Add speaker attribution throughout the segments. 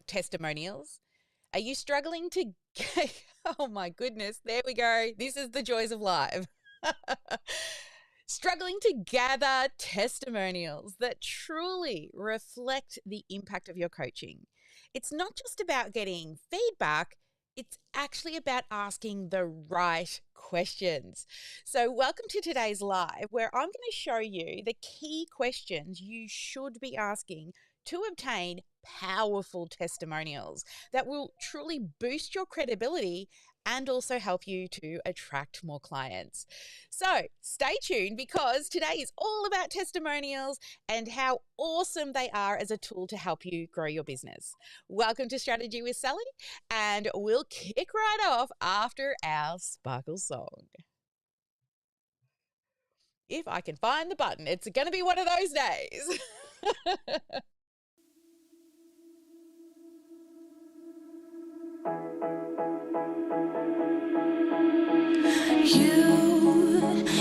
Speaker 1: testimonials? Are you struggling to get, oh my goodness, there we go. This is the joys of live. Struggling to gather testimonials that truly reflect the impact of your coaching. It's not just about getting feedback, it's actually about asking the right questions. So, welcome to today's live, where I'm going to show you the key questions you should be asking to obtain powerful testimonials that will truly boost your credibility and also help you to attract more clients. So stay tuned, because today is all about testimonials and how awesome they are as a tool to help you grow your business. Welcome to Strategy with Sally, and we'll kick right off after our sparkle song. If I can find the button, it's going to be one of those days.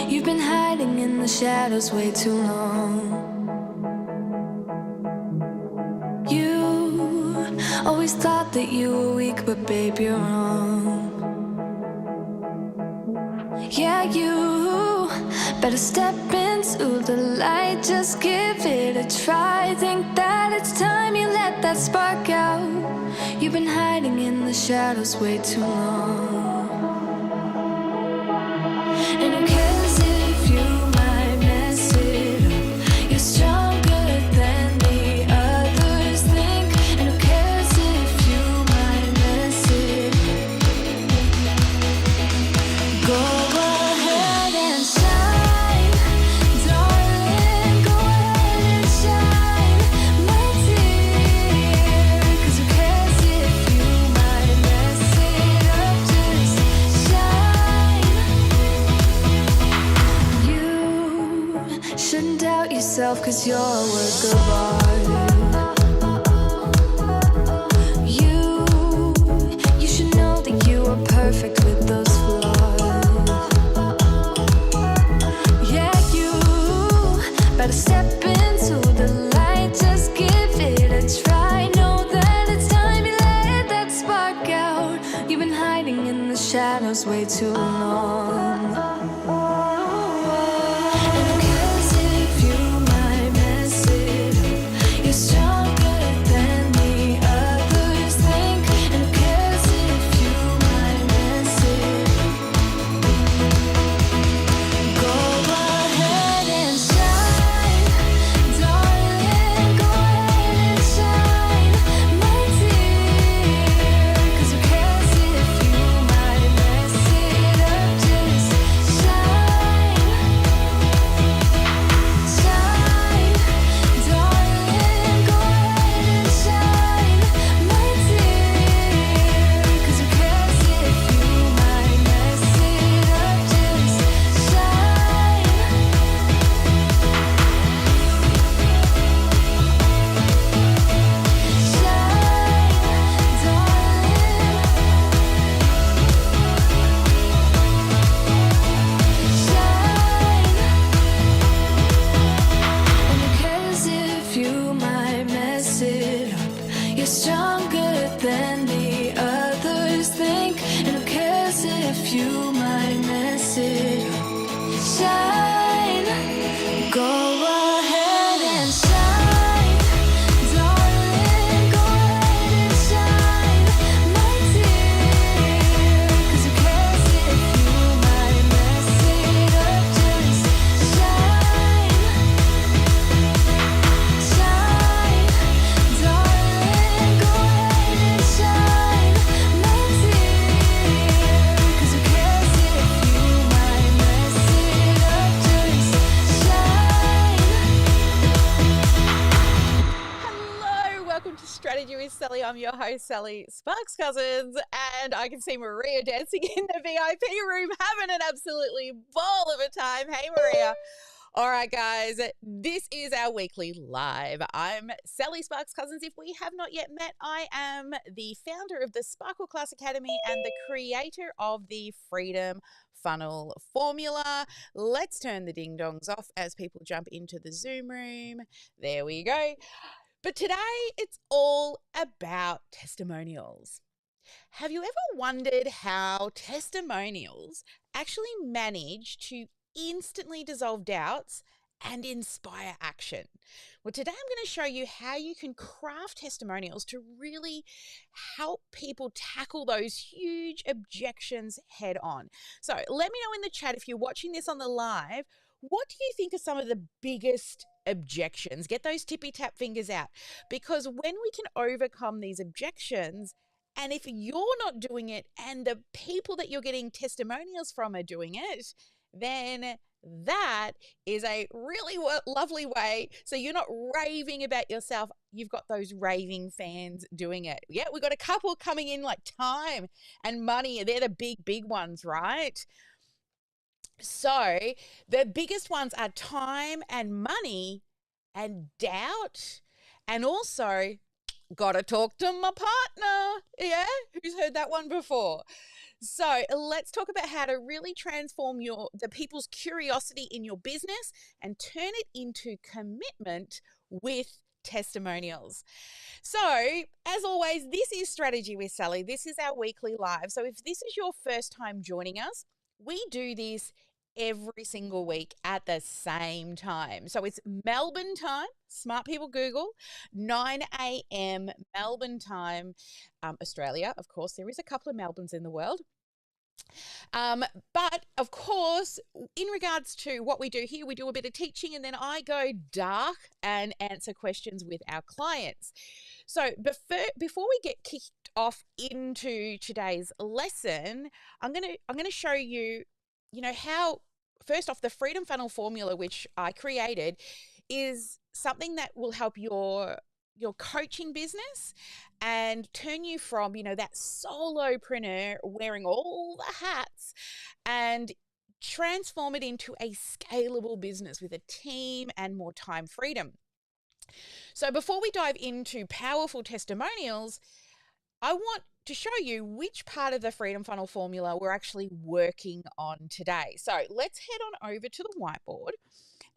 Speaker 2: You've been hiding in the shadows way too long. You always thought that you were weak, but babe, you're wrong. Yeah, you better step into the light, just give it a try. Think that it's time you let that spark out. You've been hiding in the shadows way too long. And who cares if you might mess it up? You're stronger than the others think. And who cares if you might mess it up? Go ahead and shine, darling. Go ahead and shine, my dear. 'Cause who cares if you might mess it up? Just shine. You shouldn't doubt yourself, 'cause you're a work of art. You should know that you are perfect with those flaws. Yeah, you better step into the light, just give it a try. Know that it's time you let that spark out. You've been hiding in the shadows way too long. And who cares if you might mess it up? You're stronger than the others think. And who cares if you might mess it up? Go ahead and shine, darling. Go ahead and shine, my dear. 'Cause who cares if you might mess it up? Just shine, shine, darling. Go ahead and shine, my dear. 'Cause who cares if you might mess it up? Just shine. Shine, darling. Shine. And who cares if you might mess it up? You're stronger than the others think. And who cares if you might mess it up? Shine. Go ahead and shine, darling. Go ahead and shine, my dear. 'Cause who cares if you might mess it up? Just shine, shine, darling. Go ahead and shine, my dear. 'Cause who cares if you might mess it up? Just shine.
Speaker 1: Hello, welcome to Strategy with Sally. I'm your host, Sally Sparks Cousins, and I can see Maria dancing in the VIP room, having an absolutely ball of a time. Hey, Maria. All right, guys, this is our weekly live. I'm Sally Sparks Cousins. If we have not yet met, I am the founder of the Sparkle Class Academy and the creator of the Freedom Funnel Formula. Let's turn the ding dongs off as people jump into the Zoom room. There we go. But today it's all about testimonials. Have you ever wondered how testimonials actually manage to instantly dissolve doubts and inspire action? Well, today I'm going to show you how you can craft testimonials to really help people tackle those huge objections head on. So let me know in the chat if you're watching this on the live. What do you think are some of the biggest objections? Get those tippy tap fingers out, because when we can overcome these objections, and if you're not doing it and the people that you're getting testimonials from are doing it, then that is a really lovely way. So you're not raving about yourself. You've got those raving fans doing it. Yeah, we've got a couple coming in like time and money. They're the big ones, right? So the biggest ones are time and money and doubt, and also gotta talk to my partner. Yeah, who's heard that one before? So let's talk about how to really transform the people's curiosity in your business and turn it into commitment with testimonials. So, as always, this is Strategy with Sally. This is our weekly live. So, if this is your first time joining us, we do this every single week at the same time. So it's Melbourne time, smart people Google, 9 a.m. Melbourne time, Australia. Of course, there is a couple of Melbournes in the world. But of course, in regards to what we do here, we do a bit of teaching and then I go dark and answer questions with our clients. So before we get kicked off into today's lesson, I'm gonna show you, how, first off, the Freedom Funnel formula, which I created, is something that will help your coaching business and turn you from, that solopreneur wearing all the hats, and transform it into a scalable business with a team and more time freedom. So before we dive into powerful testimonials, I want to show you which part of the Freedom Funnel formula we're actually working on today. So let's head on over to the whiteboard.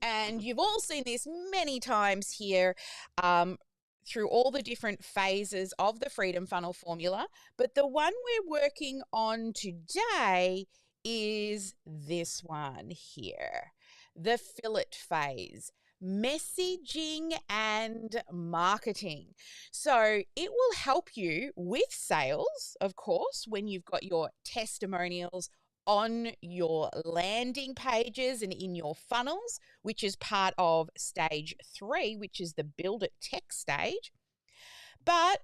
Speaker 1: And you've all seen this many times here through all the different phases of the Freedom Funnel formula. But the one we're working on today is this one here, the fillet phase. Messaging and marketing. So it will help you with sales, of course, when you've got your testimonials on your landing pages and in your funnels, which is part of stage 3, which is the build it tech stage. But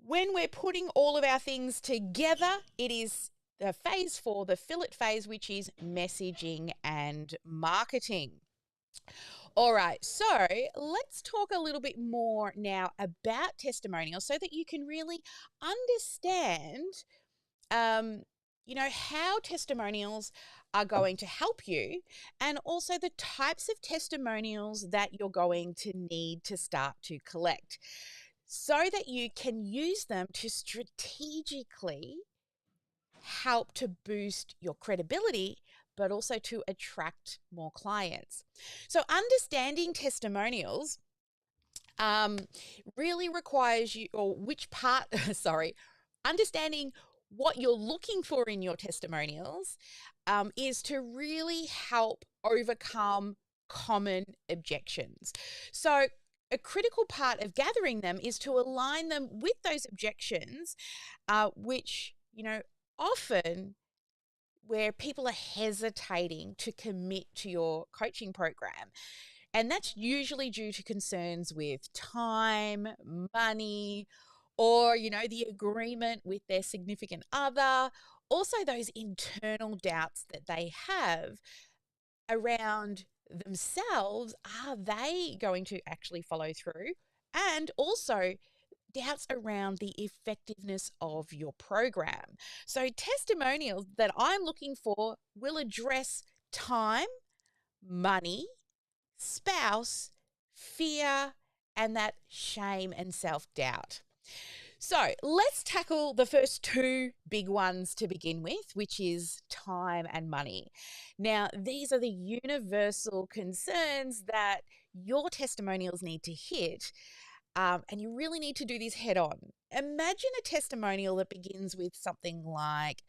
Speaker 1: when we're putting all of our things together, it is the phase 4, the fillet phase, which is messaging and marketing. All right, so let's talk a little bit more now about testimonials so that you can really understand, how testimonials are going to help you, and also the types of testimonials that you're going to need to start to collect so that you can use them to strategically help to boost your credibility, but also to attract more clients. So understanding testimonials really requires you, or which part, understanding what you're looking for in your testimonials is to really help overcome common objections. So a critical part of gathering them is to align them with those objections, which, often where people are hesitating to commit to your coaching program. And that's usually due to concerns with time, money, or, the agreement with their significant other. Also, those internal doubts that they have around themselves. Are they going to actually follow through? And also, doubts around the effectiveness of your program. So testimonials that I'm looking for will address time, money, spouse, fear, and that shame and self-doubt. So let's tackle the first 2 big ones to begin with, which is time and money. Now, these are the universal concerns that your testimonials need to hit. and you really need to do this head on. Imagine a testimonial that begins with something like,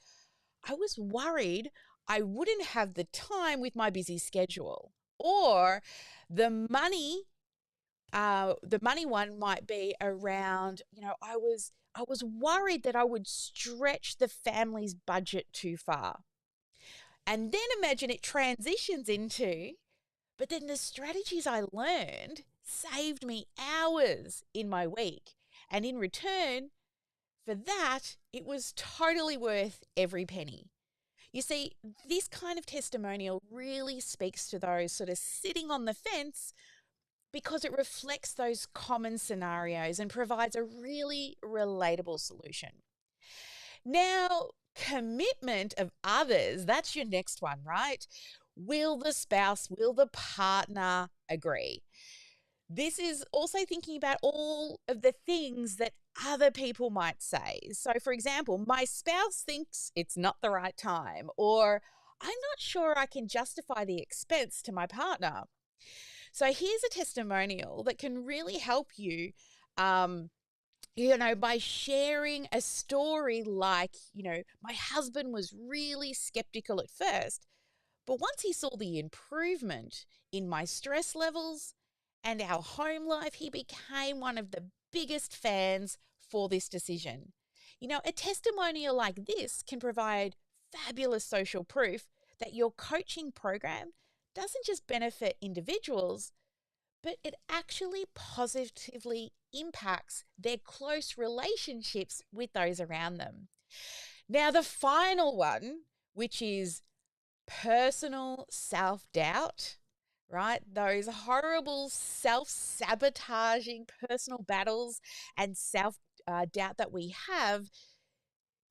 Speaker 1: I was worried I wouldn't have the time with my busy schedule. Or the money, the money one might be around, I was worried that I would stretch the family's budget too far. And then imagine it transitions into, but then the strategies I learned saved me hours in my week. And in return for that, it was totally worth every penny. You see, this kind of testimonial really speaks to those sort of sitting on the fence because it reflects those common scenarios and provides a really relatable solution. Now, commitment of others, that's your next one, right? Will the spouse, will the partner agree? This is also thinking about all of the things that other people might say. So, for example, my spouse thinks it's not the right time, or I'm not sure I can justify the expense to my partner. So, here's a testimonial that can really help you. By sharing a story like, my husband was really skeptical at first, but once he saw the improvement in my stress levels and our home life, he became one of the biggest fans for this decision. A testimonial like this can provide fabulous social proof that your coaching program doesn't just benefit individuals, but it actually positively impacts their close relationships with those around them. Now, the final one, which is personal self doubt, right? Those horrible self sabotaging personal battles and self doubt that we have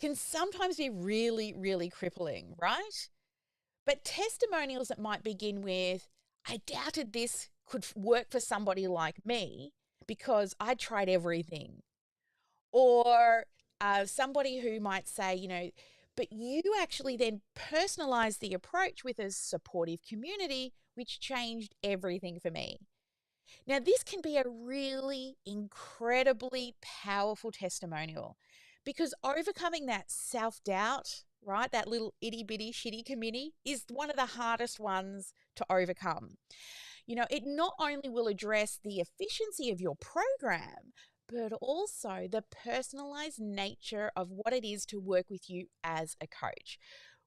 Speaker 1: can sometimes be really, really crippling, right? But testimonials that might begin with, I doubted this could work for somebody like me because I tried everything. Or somebody who might say, but you actually then personalized the approach with a supportive community, which changed everything for me. Now, this can be a really incredibly powerful testimonial because overcoming that self doubt, right, that little itty bitty shitty committee is one of the hardest ones to overcome. It not only will address the efficiency of your program, but also the personalized nature of what it is to work with you as a coach,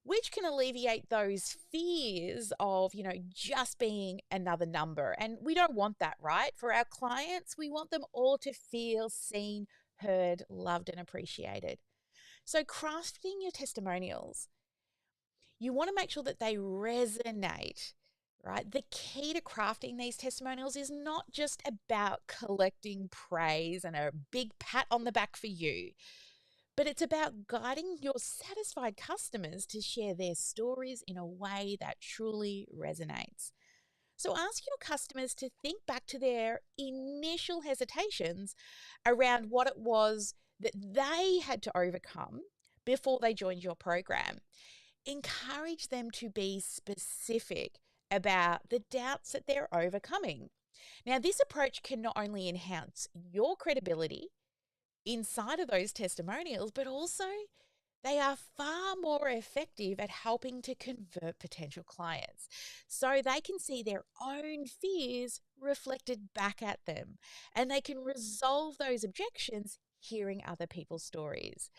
Speaker 1: which can alleviate those fears of, just being another number. And we don't want that, right? For our clients, we want them all to feel seen, heard, loved, and appreciated. So, crafting your testimonials, you want to make sure that they resonate, right? The key to crafting these testimonials is not just about collecting praise and a big pat on the back for you, but it's about guiding your satisfied customers to share their stories in a way that truly resonates. So ask your customers to think back to their initial hesitations around what it was that they had to overcome before they joined your program. Encourage them to be specific about the doubts that they're overcoming. Now, this approach can not only enhance your credibility inside of those testimonials, but also they are far more effective at helping to convert potential clients. So they can see their own fears reflected back at them and they can resolve those objections hearing other people's stories.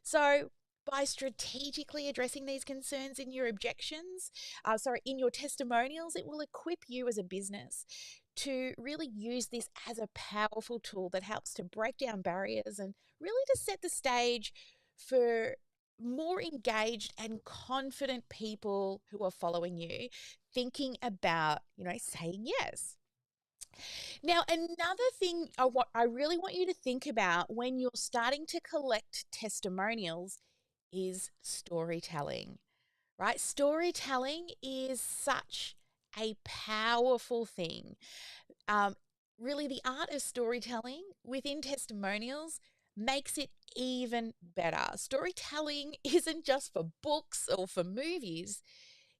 Speaker 1: So by strategically addressing these concerns in your in your testimonials, it will equip you as a business to really use this as a powerful tool that helps to break down barriers and really to set the stage for more engaged and confident people who are following you, thinking about, saying yes. Now, another thing I really want you to think about when you're starting to collect testimonials is storytelling, right? Storytelling is such a powerful thing. Um, Really, the art of storytelling within testimonials makes it even better. Storytelling isn't just for books or for movies,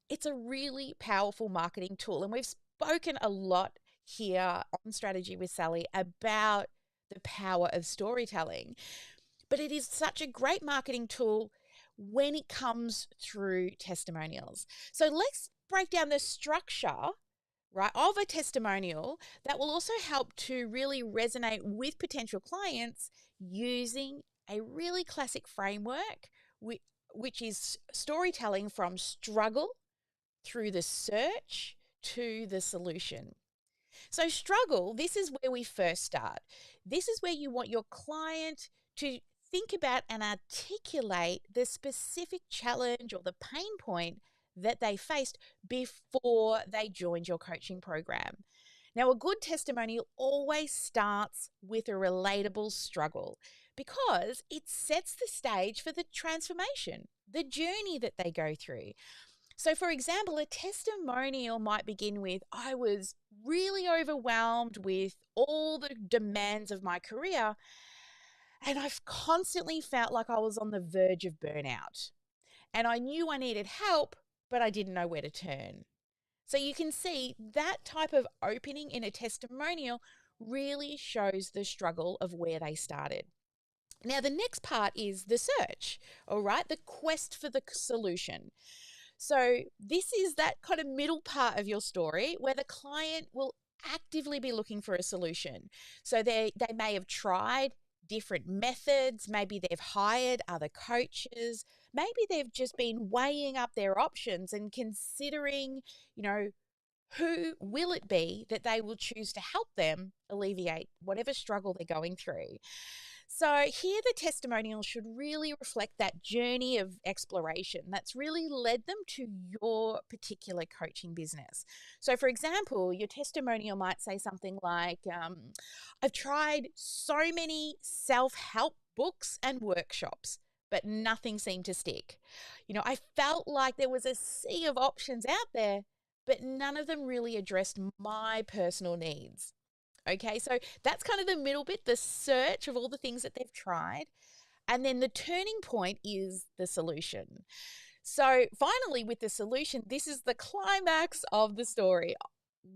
Speaker 1: it's a really powerful marketing tool. And we've spoken a lot here on Strategy with Sally about the power of storytelling. But it is such a great marketing tool when it comes through testimonials. So let's break down the structure, right, of a testimonial that will also help to really resonate with potential clients using a really classic framework, which is storytelling from struggle through the search to the solution. So, struggle, this is where we first start. This is where you want your client to think about and articulate the specific challenge or the pain point that they faced before they joined your coaching program. Now, a good testimonial always starts with a relatable struggle because it sets the stage for the transformation, the journey that they go through. So, for example, a testimonial might begin with, I was really overwhelmed with all the demands of my career, and I've constantly felt like I was on the verge of burnout. And I knew I needed help, but I didn't know where to turn. So, you can see that type of opening in a testimonial really shows the struggle of where they started. Now, the next part is the search, all right, the quest for the solution. So, this is that kind of middle part of your story where the client will actively be looking for a solution. So, they may have tried different methods, maybe they've hired other coaches, maybe they've just been weighing up their options and considering, you know, who will it be that they will choose to help them alleviate whatever struggle they're going through. So, here the testimonial should really reflect that journey of exploration that's really led them to your particular coaching business. So, for example, your testimonial might say something like, I've tried so many self help books and workshops, but nothing seemed to stick. I felt like there was a sea of options out there, but none of them really addressed my personal needs. Okay, so that's kind of the middle bit, the search of all the things that they've tried. And then the turning point is the solution. So finally, with the solution, this is the climax of the story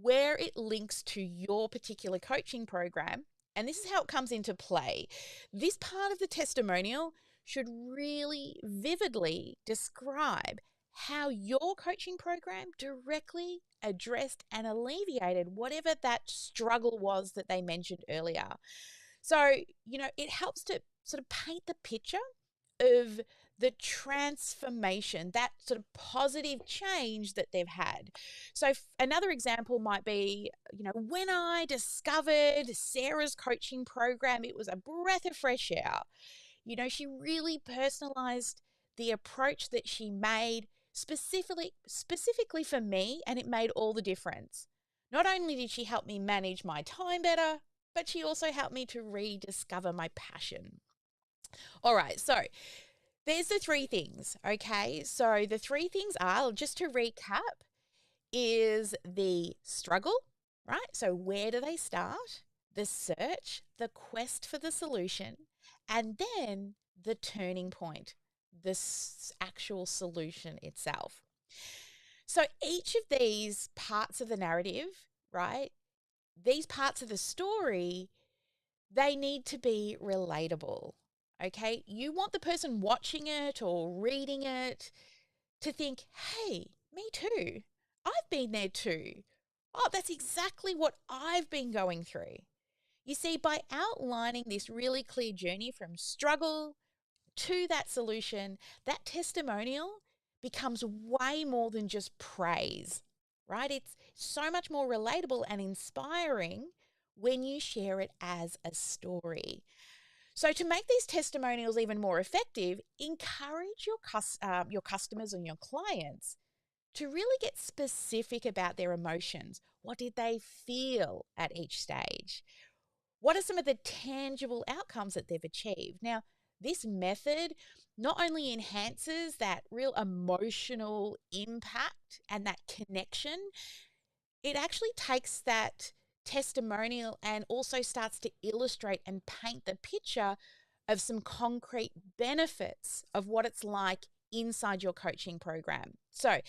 Speaker 1: where it links to your particular coaching program. And this is how it comes into play. This part of the testimonial should really vividly describe how your coaching program directly addressed and alleviated whatever that struggle was that they mentioned earlier. So, it helps to sort of paint the picture of the transformation, that sort of positive change that they've had. So, another example might be, when I discovered Sarah's coaching program, it was a breath of fresh air. She really personalized the approach that she made specifically for me, and it made all the difference. Not only did she help me manage my time better, but she also helped me to rediscover my passion. All right, so there's the three things, okay? So the three things are, just to recap, is the struggle, right? So where do they start? The search, the quest for the solution, and then the turning point, the actual solution itself. So each of these parts of the narrative, right? These parts of the story, they need to be relatable. Okay? You want the person watching it or reading it to think, hey, me too. I've been there too. Oh, that's exactly what I've been going through. You see, by outlining this really clear journey from struggle to that solution, that testimonial becomes way more than just praise, right? It's so much more relatable and inspiring when you share it as a story. So, to make these testimonials even more effective, encourage your customers and your clients to really get specific about their emotions. What did they feel at each stage? What are some of the tangible outcomes that they've achieved? Now, this method not only enhances that real emotional impact and that connection, it actually takes that testimonial and also starts to illustrate and paint the picture of some concrete benefits of what it's like inside your coaching program. So,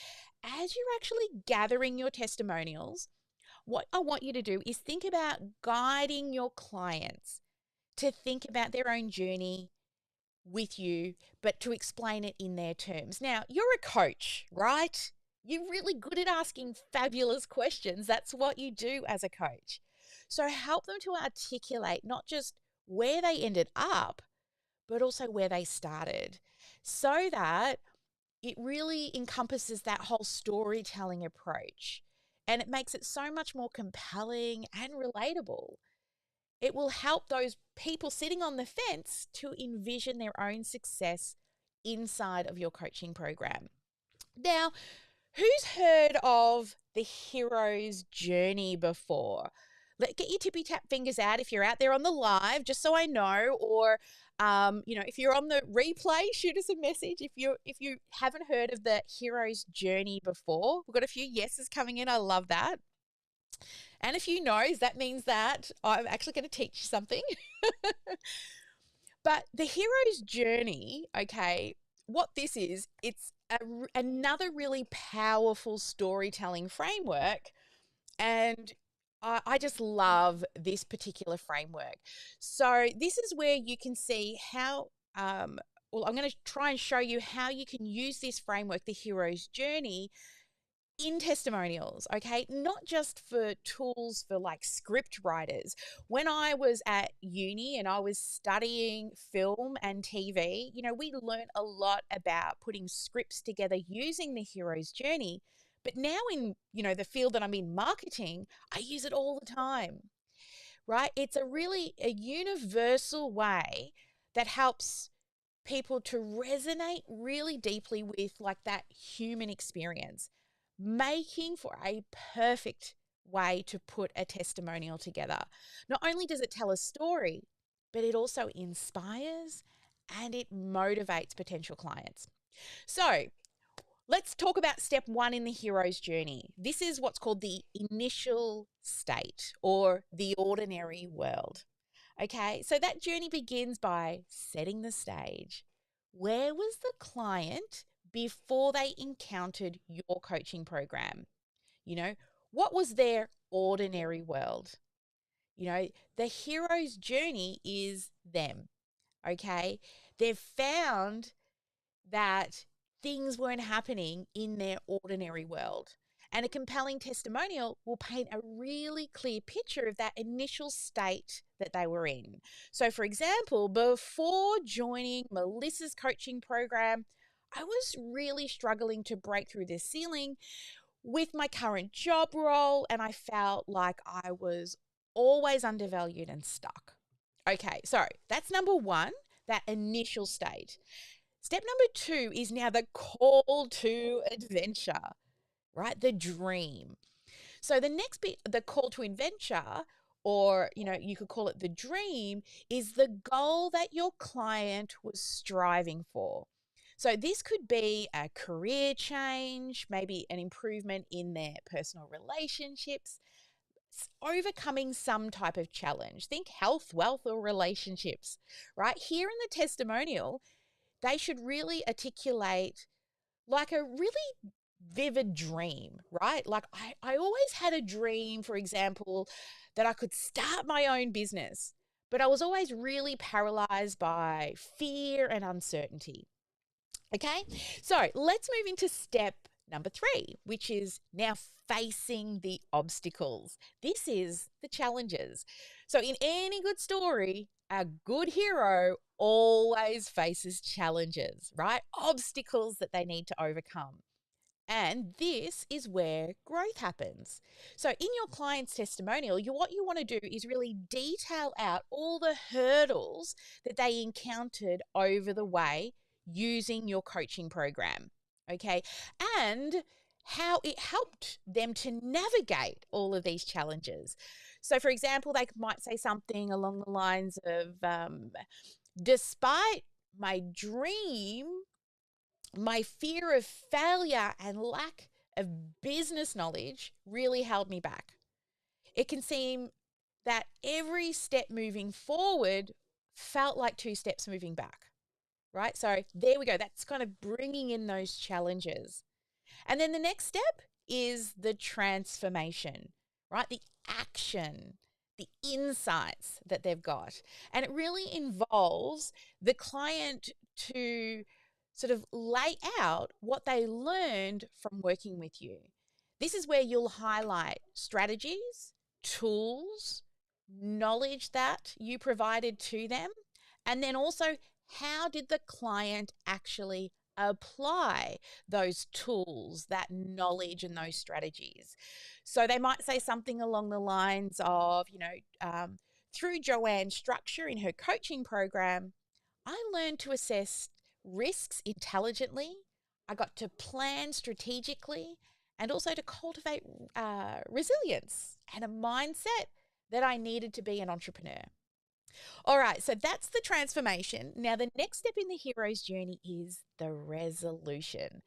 Speaker 1: as you're actually gathering your testimonials, what I want you to do is think about guiding your clients to think about their own journey with you, but to explain it in their terms. Now, you're a coach, right? You're really good at asking fabulous questions. That's what you do as a coach. So help them to articulate not just where they ended up, but also where they started, so that it really encompasses that whole storytelling approach. And it makes it so much more compelling and relatable. It will help those people sitting on the fence to envision their own success inside of your coaching program. Now, who's heard of the hero's journey before? Get your tippy tap fingers out if you're out there on the live, just so I know. Or, if you're on the replay, shoot us a message. If you haven't heard of the hero's journey before, we've got a few yeses coming in. I love that. And a few no's. That means that I'm actually going to teach you something. But the hero's journey, okay, what this is, it's another really powerful storytelling framework. And I just love this particular framework. So this is where you can see how, I'm going to try and show you how you can use this framework, the hero's journey, in testimonials, okay? Not just for tools for like script writers. When I was at uni and I was studying film and TV, we learned a lot about putting scripts together using the hero's journey. But now in, the field that I'm in, marketing, I use it all the time, right? It's a universal way that helps people to resonate really deeply with like that human experience, making for a perfect way to put a testimonial together. Not only does it tell a story, but it also inspires and it motivates potential clients. So let's talk about step one in the hero's journey. This is what's called the initial state or the ordinary world. Okay, so that journey begins by setting the stage. Where was the client before they encountered your coaching program? What was their ordinary world? The hero's journey is them. Okay, they've found that things weren't happening in their ordinary world. And a compelling testimonial will paint a really clear picture of that initial state that they were in. So, for example, before joining Melissa's coaching program, I was really struggling to break through the ceiling with my current job role, and I felt like I was always undervalued and stuck. Okay, so that's number one, that initial state. Step number two is now the call to adventure, right? The dream. So the next bit, the call to adventure, or you could call it the dream, is the goal that your client was striving for. So this could be a career change, maybe an improvement in their personal relationships, overcoming some type of challenge. Think health, wealth, or relationships, right? Here in the testimonial, they should really articulate like a really vivid dream, right? Like I always had a dream, for example, that I could start my own business, but I was always really paralyzed by fear and uncertainty. Okay, so let's move into step number three, which is now facing the obstacles. This is the challenges. So, in any good story, a good hero always faces challenges, right? Obstacles that they need to overcome. And this is where growth happens. So, in your client's testimonial, what you want to do is really detail out all the hurdles that they encountered over the way using your coaching program. Okay. And how it helped them to navigate all of these challenges. So, for example, they might say something along the lines of, despite my dream, my fear of failure and lack of business knowledge really held me back. It can seem that every step moving forward felt like two steps moving back, right? So there we go. That's kind of bringing in those challenges. And then the next step is the transformation, right? The action. the insights that they've got. And it really involves the client to sort of lay out what they learned from working with you. This is where you'll highlight strategies, tools, knowledge that you provided to them, and then also how did the client actually apply those tools, that knowledge, and those strategies. So they might say something along the lines of, through Joanne's structure in her coaching program, I learned to assess risks intelligently. I got to plan strategically and also to cultivate resilience and a mindset that I needed to be an entrepreneur. All right, so that's the transformation. Now, the next step in the hero's journey is the resolution.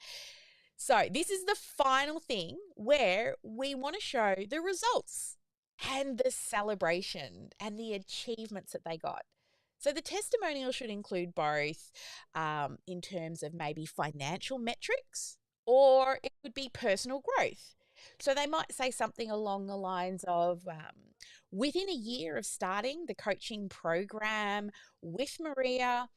Speaker 1: So, this is the final thing where we want to show the results and the celebration and the achievements that they got. So, the testimonial should include both in terms of maybe financial metrics, or it could be personal growth. So, they might say something along the lines of, within a year of starting the coaching program with Maria,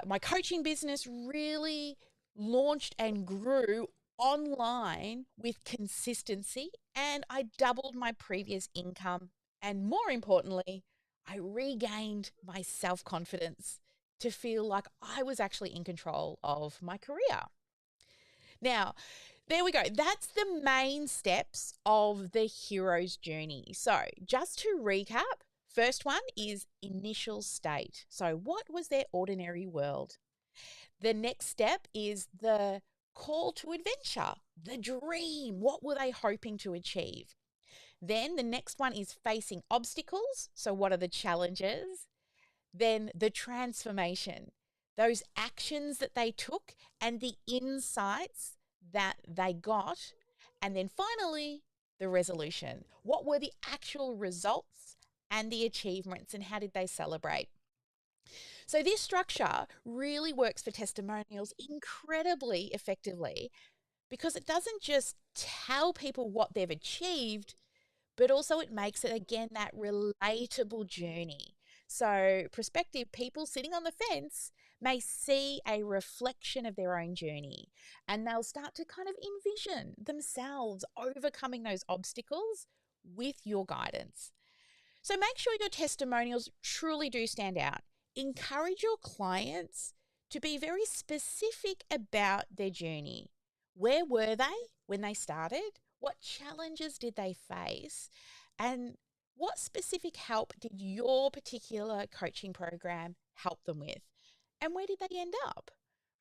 Speaker 1: my coaching business really launched and grew online with consistency, and I doubled my previous income. And more importantly, I regained my self confidence to feel like I was actually in control of my career. Now, there we go. That's the main steps of the hero's journey. So, just to recap, first one is initial state. So, what was their ordinary world? The next step is the call to adventure, the dream. What were they hoping to achieve? Then the next one is facing obstacles. So, what are the challenges? Then the transformation, those actions that they took and the insights that they got. And then finally, the resolution. What were the actual results and the achievements, and how did they celebrate? So, this structure really works for testimonials incredibly effectively because it doesn't just tell people what they've achieved, but also it makes it, again, that relatable journey. So, prospective people sitting on the fence may see a reflection of their own journey, and they'll start to kind of envision themselves overcoming those obstacles with your guidance. So, make sure your testimonials truly do stand out. Encourage your clients to be very specific about their journey. Where were they when they started? What challenges did they face? And what specific help did your particular coaching program help them with? And where did they end up?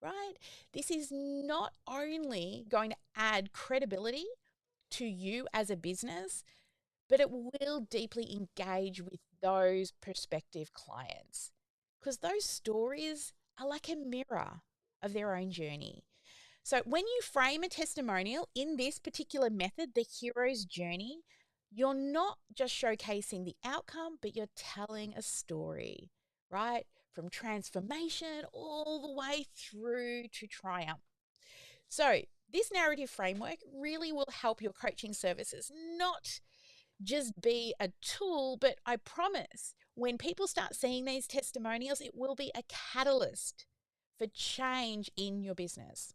Speaker 1: Right? This is not only going to add credibility to you as a business, but it will deeply engage with those prospective clients because those stories are like a mirror of their own journey. So, when you frame a testimonial in this particular method, the hero's journey, you're not just showcasing the outcome, but you're telling a story, right? From transformation all the way through to triumph. So, this narrative framework really will help your coaching services not just be a tool, but I promise when people start seeing these testimonials, it will be a catalyst for change in your business.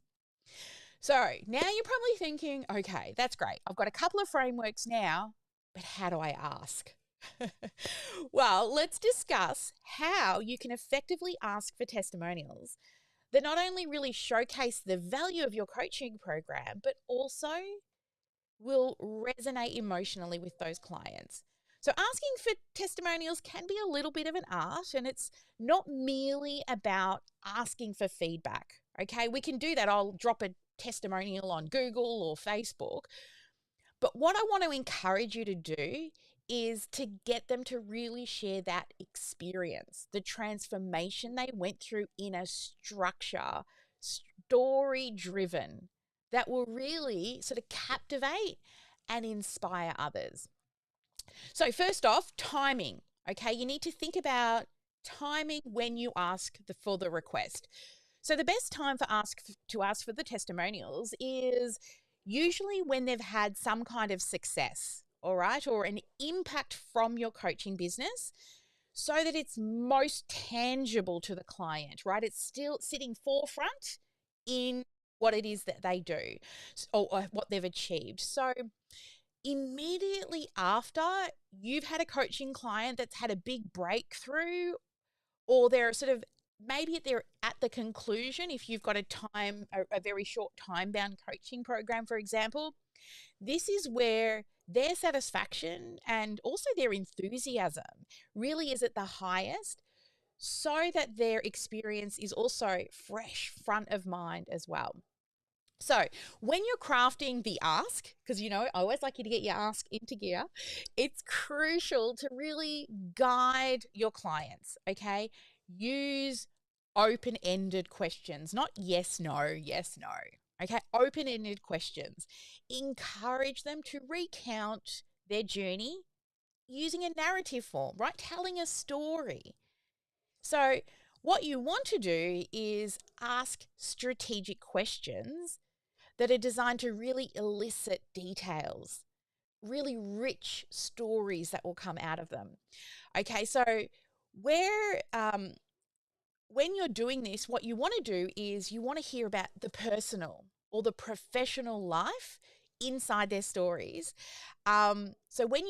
Speaker 1: So now you're probably thinking, okay, that's great. I've got a couple of frameworks now, but how do I ask? Well, let's discuss how you can effectively ask for testimonials that not only really showcase the value of your coaching program, but also will resonate emotionally with those clients. So, asking for testimonials can be a little bit of an art, and it's not merely about asking for feedback. Okay, we can do that. I'll drop a testimonial on Google or Facebook. But what I want to encourage you to do is to get them to really share that experience, the transformation they went through in a structure, story driven, that will really sort of captivate and inspire others. So, first off, timing. Okay, you need to think about timing when you ask for the request. So, the best time to ask for the testimonials is usually when they've had some kind of success, all right, or an impact from your coaching business, so that it's most tangible to the client, right? It's still sitting forefront in what it is that they do, or what they've achieved. So immediately after you've had a coaching client that's had a big breakthrough, or they're sort of maybe they're at the conclusion, if you've got a very short time bound coaching program, for example, this is where their satisfaction and also their enthusiasm really is at the highest, so that their experience is also fresh front of mind as well. So, when you're crafting the ask, because I always like you to get your ask into gear, it's crucial to really guide your clients, okay? Use open ended questions, not yes, no, yes, no. Okay, open ended questions. Encourage them to recount their journey using a narrative form, right? Telling a story. So, what you want to do is ask strategic questions that are designed to really elicit details, really rich stories that will come out of them. Okay, so where when you're doing this, what you want to do is you want to hear about the personal or the professional life inside their stories. So when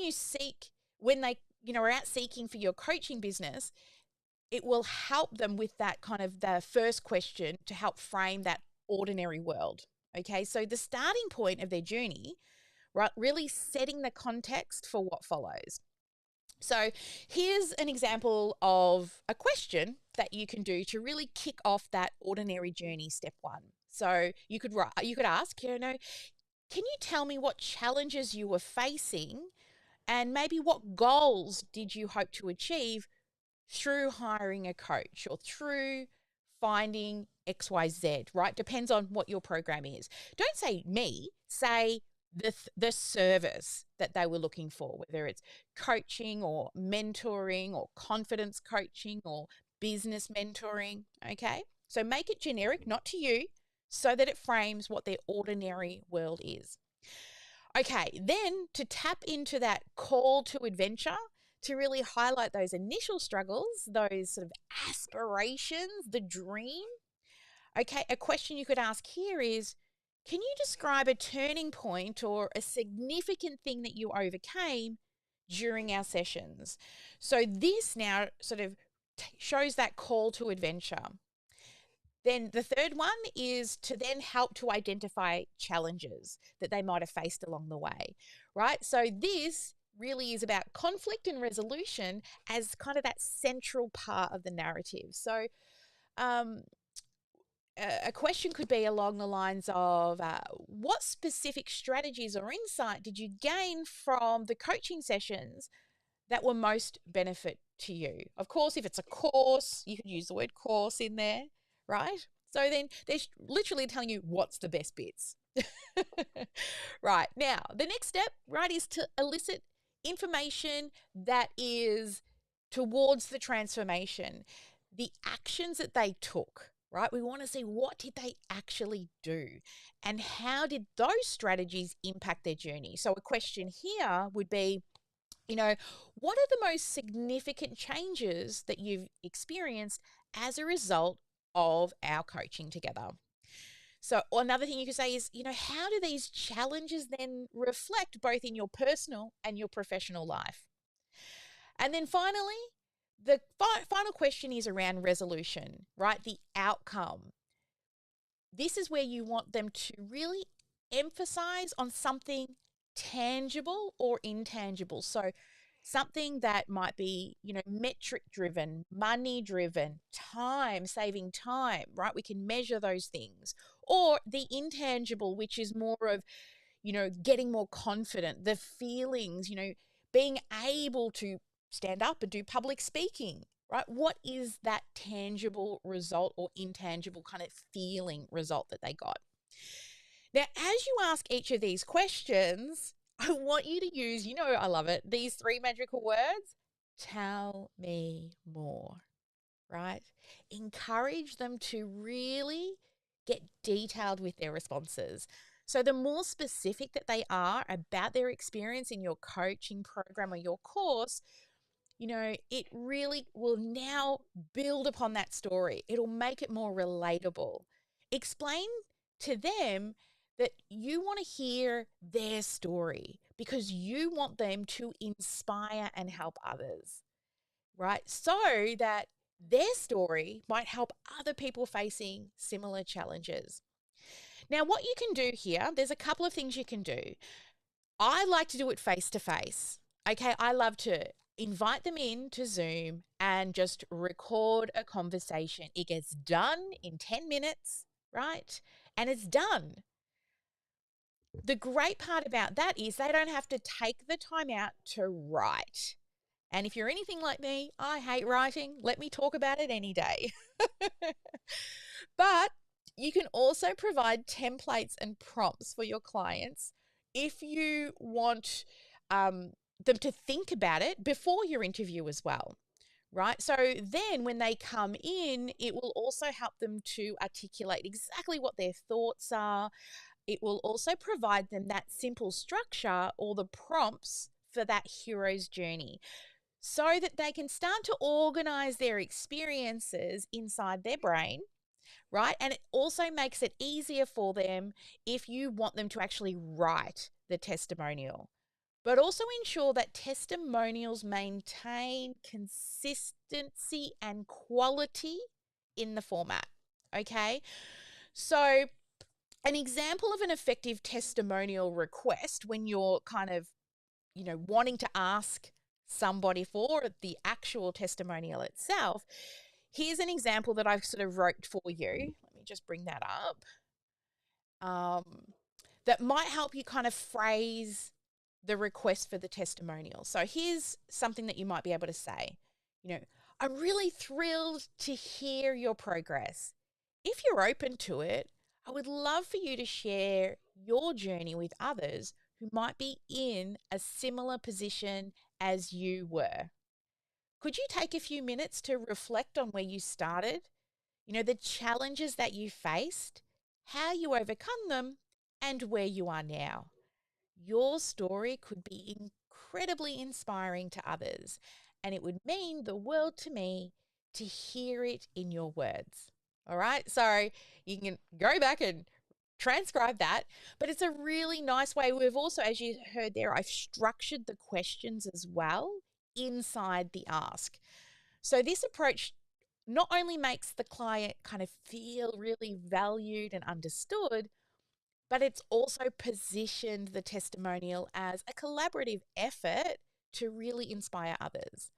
Speaker 1: they are out seeking for your coaching business, it will help them with that kind of the first question to help frame that ordinary world. Okay, so the starting point of their journey, right, really setting the context for what follows. So here's an example of a question that you can do to really kick off that ordinary journey, step one. So you could ask, can you tell me what challenges you were facing and maybe what goals did you hope to achieve through hiring a coach or through finding XYZ, right? Depends on what your program is. Don't say me, say the service that they were looking for, whether it's coaching or mentoring or confidence coaching or business mentoring, okay? So make it generic, not to you, so that it frames what their ordinary world is. Okay, then to tap into that call to adventure, to really highlight those initial struggles, those sort of aspirations, the dream. Okay, a question you could ask here is, can you describe a turning point or a significant thing that you overcame during our sessions? So this now sort of shows that call to adventure. Then the third one is to then help to identify challenges that they might have faced along the way, right? So this really is about conflict and resolution as kind of that central part of the narrative. So um, a question could be along the lines of what specific strategies or insight did you gain from the coaching sessions that were most benefit to you? Of course, if it's a course, you could use the word course in there, right? So then they're literally telling you what's the best bits. Right. Now, the next step, right, is to elicit information that is towards the transformation, the actions that they took, right? We want to see what did they actually do and how did those strategies impact their journey. So a question here would be, what are the most significant changes that you've experienced as a result of our coaching together? So another thing you could say is, how do these challenges then reflect both in your personal and your professional life? And then finally, the final question is around resolution, right? The outcome. This is where you want them to really emphasize on something tangible or intangible. So something that might be, metric driven, money driven, saving time, right? We can measure those things. Or the intangible, which is more of, getting more confident, the feelings, being able to stand up and do public speaking, right? What is that tangible result or intangible kind of feeling result that they got? Now, as you ask each of these questions, I want you to use, I love it, these three magical words. Tell me more, right? Encourage them to really get detailed with their responses. So the more specific that they are about their experience in your coaching program or your course, it really will now build upon that story. It'll make it more relatable. Explain to them that you want to hear their story because you want them to inspire and help others, right? So that their story might help other people facing similar challenges. Now, what you can do here, there's a couple of things you can do. I like to do it face to face. Okay, I love to invite them in to Zoom and just record a conversation. It gets done in 10 minutes, right? And it's done. The great part about that is they don't have to take the time out to write. And if you're anything like me, I hate writing. Let me talk about it any day. But you can also provide templates and prompts for your clients if you want them to think about it before your interview as well, right? So then when they come in, it will also help them to articulate exactly what their thoughts are. It will also provide them that simple structure or the prompts for that hero's journey so that they can start to organize their experiences inside their brain, right? And it also makes it easier for them if you want them to actually write the testimonial, but also ensure that testimonials maintain consistency and quality in the format. Okay. So, an example of an effective testimonial request when you're kind of, wanting to ask somebody for the actual testimonial itself. Here's an example that I've sort of wrote for you. Let me just bring that up. That might help you kind of phrase the request for the testimonial. So here's something that you might be able to say. I'm really thrilled to hear your progress. If you're open to it, I would love for you to share your journey with others who might be in a similar position as you were. Could you take a few minutes to reflect on where you started? The challenges that you faced, how you overcome them, and where you are now. Your story could be incredibly inspiring to others, and it would mean the world to me to hear it in your words. All right, so you can go back and transcribe that, but it's a really nice way. We've also, as you heard there, I've structured the questions as well inside the ask. So this approach not only makes the client kind of feel really valued and understood, but it's also positioned the testimonial as a collaborative effort to really inspire others.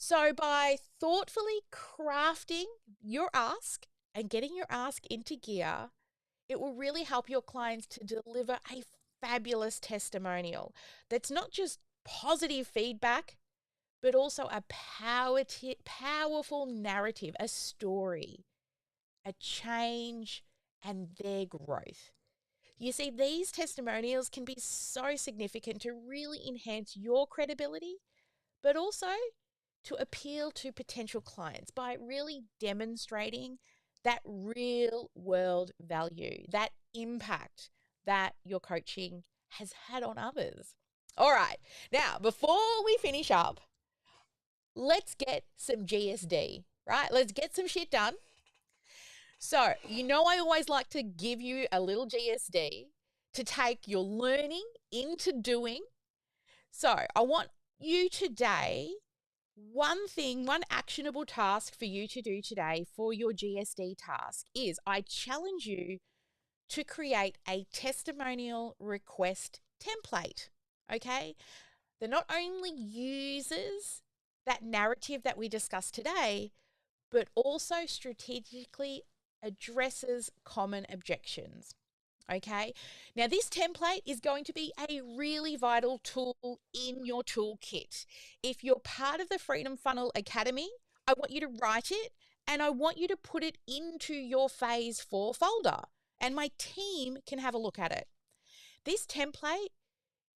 Speaker 1: So by thoughtfully crafting your ask and getting your ask into gear, it will really help your clients to deliver a fabulous testimonial that's not just positive feedback, but also a powerful narrative, a story, a change, and their growth. You see, these testimonials can be so significant to really enhance your credibility, but also to appeal to potential clients by really demonstrating that real world value, that impact that your coaching has had on others. All right, now before we finish up, let's get some GSD, right? Let's get some shit done. So, I always like to give you a little GSD to take your learning into doing. So, I want you today, one actionable task for you to do today for your GSD task is I challenge you to create a testimonial request template. Okay? That not only uses that narrative that we discussed today, but also strategically addresses common objections. Okay. Now, this template is going to be a really vital tool in your toolkit. If you're part of the Freedom Funnel Academy, I want you to write it and I want you to put it into your phase 4 folder, and my team can have a look at it. This template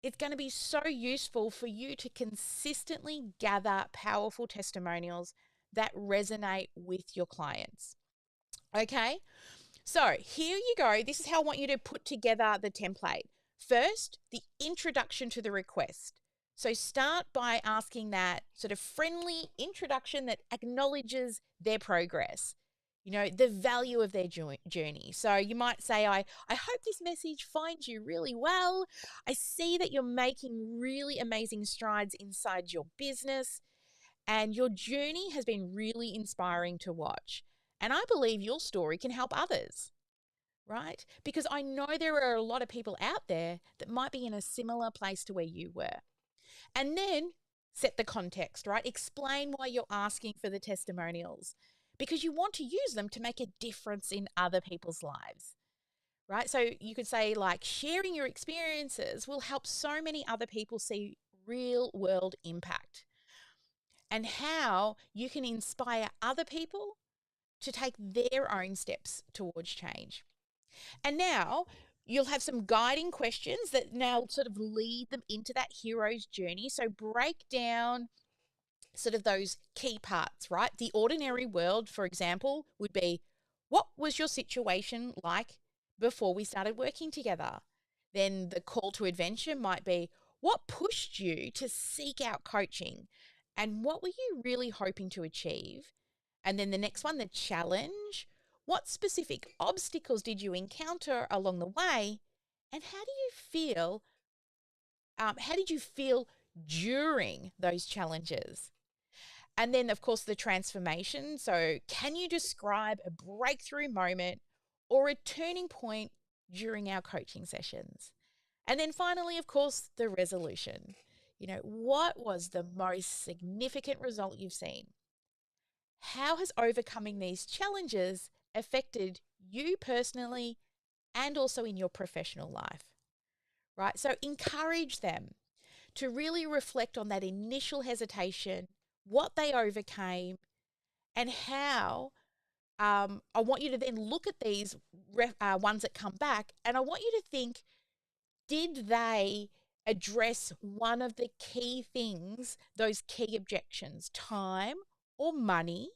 Speaker 1: is going to be so useful for you to consistently gather powerful testimonials that resonate with your clients. Okay. So here you go. This is how I want you to put together the template. First, the introduction to the request. So start by asking that sort of friendly introduction that acknowledges their progress, the value of their journey. So you might say, I hope this message finds you really well. I see that you're making really amazing strides inside your business, and your journey has been really inspiring to watch. And I believe your story can help others, right? Because I know there are a lot of people out there that might be in a similar place to where you were. And then set the context, right? Explain why you're asking for the testimonials, because you want to use them to make a difference in other people's lives, right? So you could say, like, sharing your experiences will help so many other people see real world impact, and how you can inspire other people to take their own steps towards change. And now you'll have some guiding questions that now sort of lead them into that hero's journey. So break down sort of those key parts, right? The ordinary world, for example, would be, what was your situation like before we started working together? Then the call to adventure might be, what pushed you to seek out coaching? And what were you really hoping to achieve? And then the next one, the challenge. What specific obstacles did you encounter along the way? And how do you feel? How did you feel during those challenges? And then, of course, the transformation. So, can you describe a breakthrough moment or a turning point during our coaching sessions? And then finally, of course, the resolution. What was the most significant result you've seen? How has overcoming these challenges affected you personally and also in your professional life? Right? So encourage them to really reflect on that initial hesitation, what they overcame, and how. I want you to then look at these ones that come back, and I want you to think, did they address one of the key things, those key objections, time or money,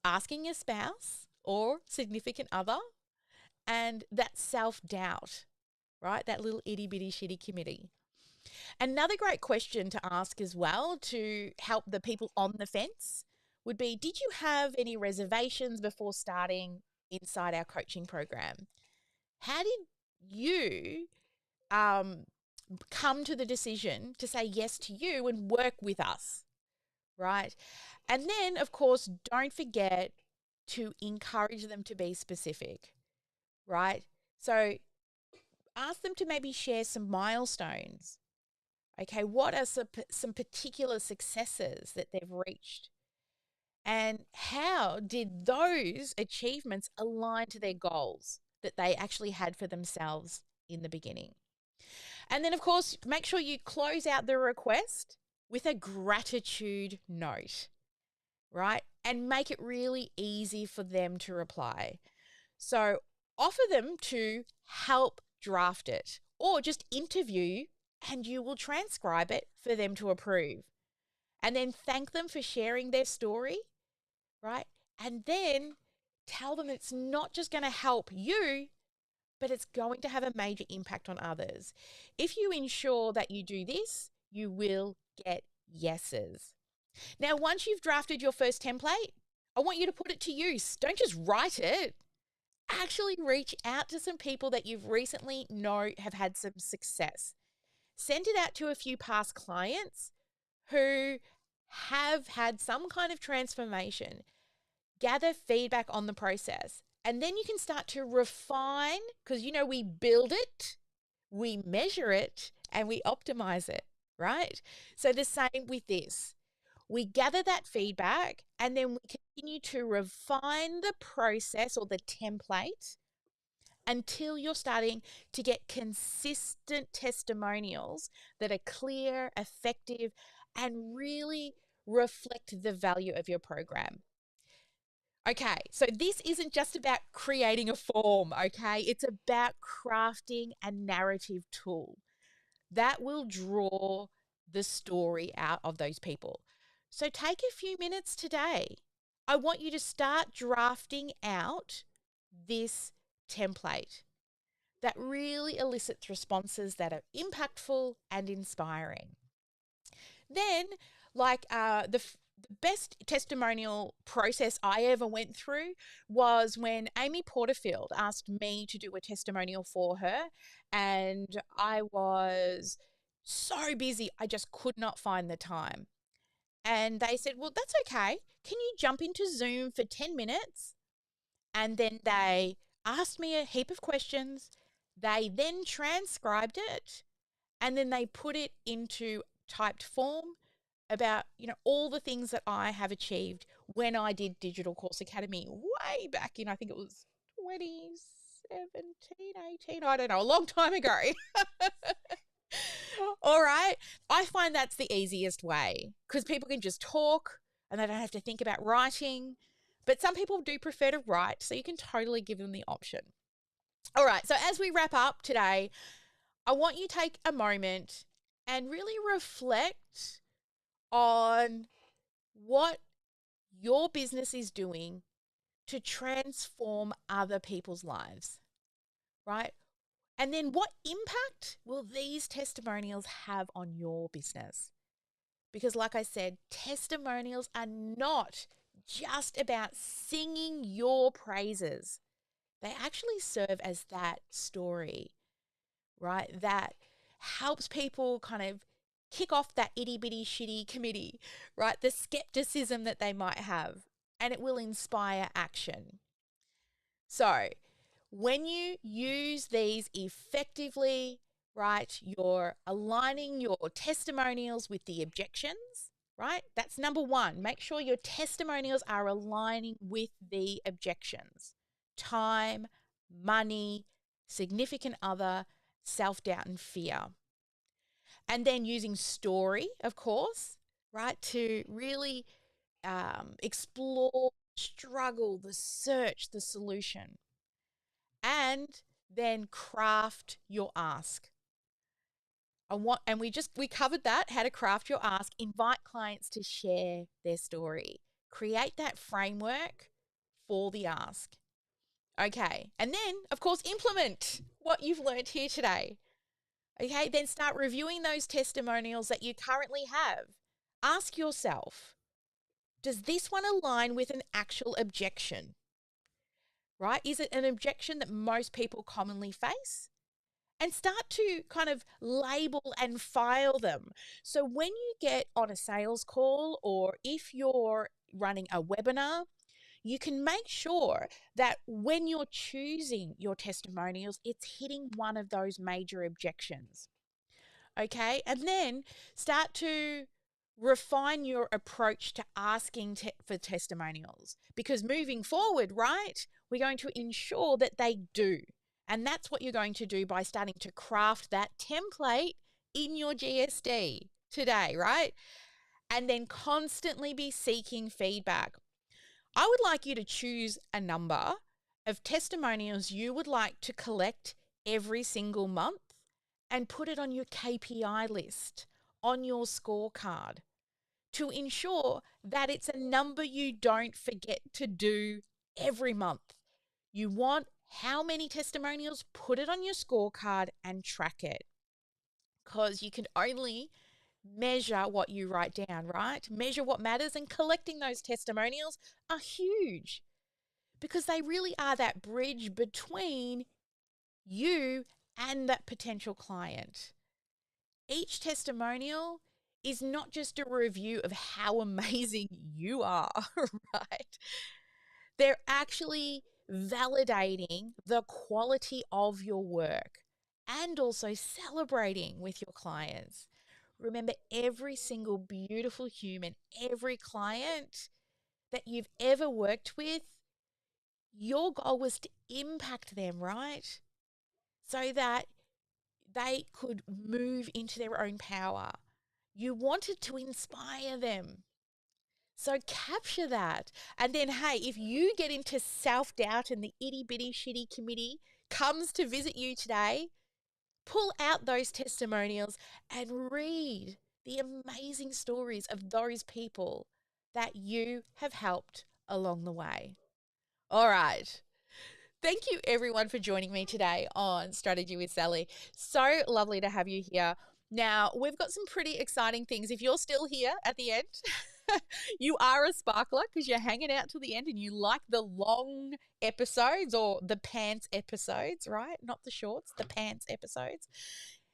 Speaker 1: asking a spouse or significant other, and that self doubt, right? That little itty bitty shitty committee. Another great question to ask as well to help the people on the fence would be, did you have any reservations before starting inside our coaching program? How did you um, come to the decision to say yes to you and work with us, right? And then, of course, don't forget to encourage them to be specific, right? So ask them to maybe share some milestones. Okay, what are some particular successes that they've reached? And how did those achievements align to their goals that they actually had for themselves in the beginning? And then, of course, make sure you close out the request with a gratitude note, right? And make it really easy for them to reply. So offer them to help draft it, or just interview and you will transcribe it for them to approve. And then thank them for sharing their story, right? And then tell them it's not just going to help you, but it's going to have a major impact on others. If you ensure that you do this, you will get yeses. Now, once you've drafted your first template, I want you to put it to use. Don't just write it. Actually reach out to some people that you've recently know have had some success. Send it out to a few past clients who have had some kind of transformation. Gather feedback on the process. And then you can start to refine, because we build it, we measure it, and we optimize it, right? So the same with this. We gather that feedback and then we continue to refine the process or the template until you're starting to get consistent testimonials that are clear, effective, and really reflect the value of your program. Okay, so this isn't just about creating a form, okay? It's about crafting a narrative tool that will draw the story out of those people. So take a few minutes today. I want you to start drafting out this template that really elicits responses that are impactful and inspiring. Then, the best testimonial process I ever went through was when Amy Porterfield asked me to do a testimonial for her, and I was so busy, I just could not find the time. And they said, well, that's okay. Can you jump into Zoom for 10 minutes? And then they asked me a heap of questions. They then transcribed it and then they put it into typed form about, all the things that I have achieved when I did Digital Course Academy way back in, I think it was 2017, 18, I don't know, a long time ago. All right. I find that's the easiest way because people can just talk and they don't have to think about writing. But some people do prefer to write, so you can totally give them the option. All right. So as we wrap up today, I want you to take a moment and really reflect on what your business is doing to transform other people's lives, right? And then what impact will these testimonials have on your business? Because, like I said, testimonials are not just about singing your praises, they actually serve as that story, right? That helps people kind of kick off that itty bitty shitty committee, right? The skepticism that they might have, and it will inspire action. So, when you use these effectively, right, you're aligning your testimonials with the objections, right? That's number one. Make sure your testimonials are aligning with the objections: time, money, significant other, self doubt, and fear. And then using story, of course, right, to really explore, struggle, the search, the solution, and then craft your ask. We covered that, how to craft your ask, invite clients to share their story, create that framework for the ask. Okay, and then of course implement what you've learned here today. Okay, then start reviewing those testimonials that you currently have. Ask yourself, does this one align with an actual objection? Right? Is it an objection that most people commonly face? And start to kind of label and file them. So when you get on a sales call or if you're running a webinar, you can make sure that when you're choosing your testimonials, it's hitting one of those major objections. Okay. And then start to refine your approach to asking for testimonials, because moving forward, right, we're going to ensure that they do. And that's what you're going to do by starting to craft that template in your GSD today, right? And then constantly be seeking feedback. I would like you to choose a number of testimonials you would like to collect every single month and put it on your KPI list, on your scorecard, to ensure that it's a number you don't forget to do every month. You want how many testimonials? Put it on your scorecard and track it, because you can only measure what you write down, right? Measure what matters, and collecting those testimonials are huge because they really are that bridge between you and that potential client. Each testimonial is not just a review of how amazing you are, right? They're actually validating the quality of your work and also celebrating with your clients. Remember, every single beautiful human, every client that you've ever worked with, your goal was to impact them, right? So that they could move into their own power. You wanted to inspire them. So capture that. And then, hey, if you get into self doubt and the itty bitty shitty committee comes to visit you today, pull out those testimonials and read the amazing stories of those people that you have helped along the way. All right. Thank you, everyone, for joining me today on Strategy with Sally. So lovely to have you here. Now, we've got some pretty exciting things. If you're still here at the end, you are a sparkler because you're hanging out till the end and you like the long episodes or the pants episodes, right? Not the shorts, the pants episodes.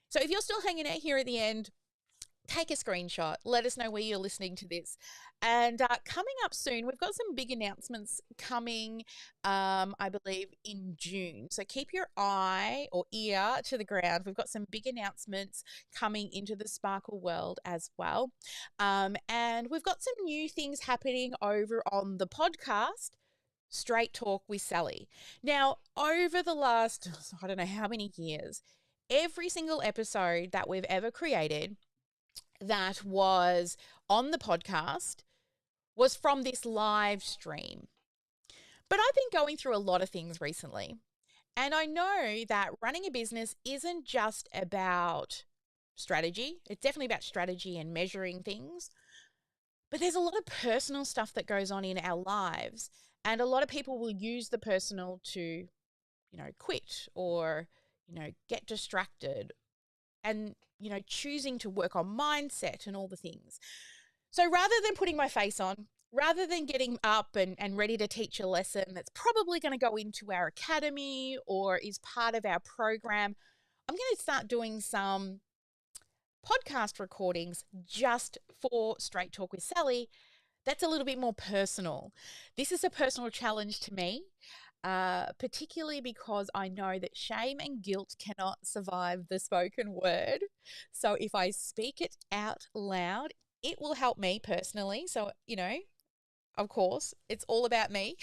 Speaker 1: So if you're still hanging out here at the end, take a screenshot. Let us know where you're listening to this. And coming up soon, we've got some big announcements coming, I believe, in June. So keep your eye or ear to the ground. We've got some big announcements coming into the Sparkle world as well. And we've got some new things happening over on the podcast. Straight Talk with Sally. Now, over the last, I don't know how many years, every single episode that we've ever created that was on the podcast was from this live stream. But I've been going through a lot of things recently. And I know that running a business isn't just about strategy. It's definitely about strategy and measuring things. But there's a lot of personal stuff that goes on in our lives. And a lot of people will use the personal to, quit or, get distracted and, choosing to work on mindset and all the things. So rather than putting my face on, rather than getting up and ready to teach a lesson that's probably going to go into our academy or is part of our program, I'm going to start doing some podcast recordings just for Straight Talk with Sally. That's a little bit more personal. This is a personal challenge to me, particularly because I know that shame and guilt cannot survive the spoken word. So if I speak it out loud, it will help me personally. So, of course, it's all about me.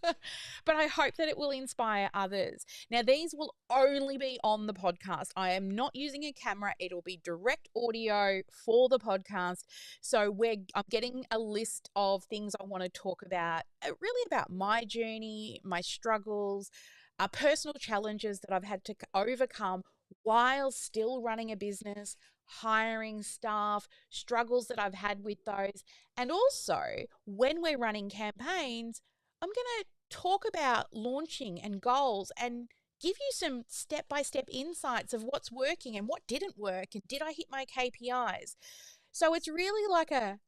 Speaker 1: But I hope that it will inspire others. Now, these will only be on the podcast. I am not using a camera. It'll be direct audio for the podcast. So I'm getting a list of things I want to talk about, really about my journey, my struggles, personal challenges that I've had to overcome while still running a business, hiring staff, struggles that I've had with those. And also, when we're running campaigns, I'm going to talk about launching and goals and give you some step by step insights of what's working and what didn't work and did I hit my KPIs. So it's really like a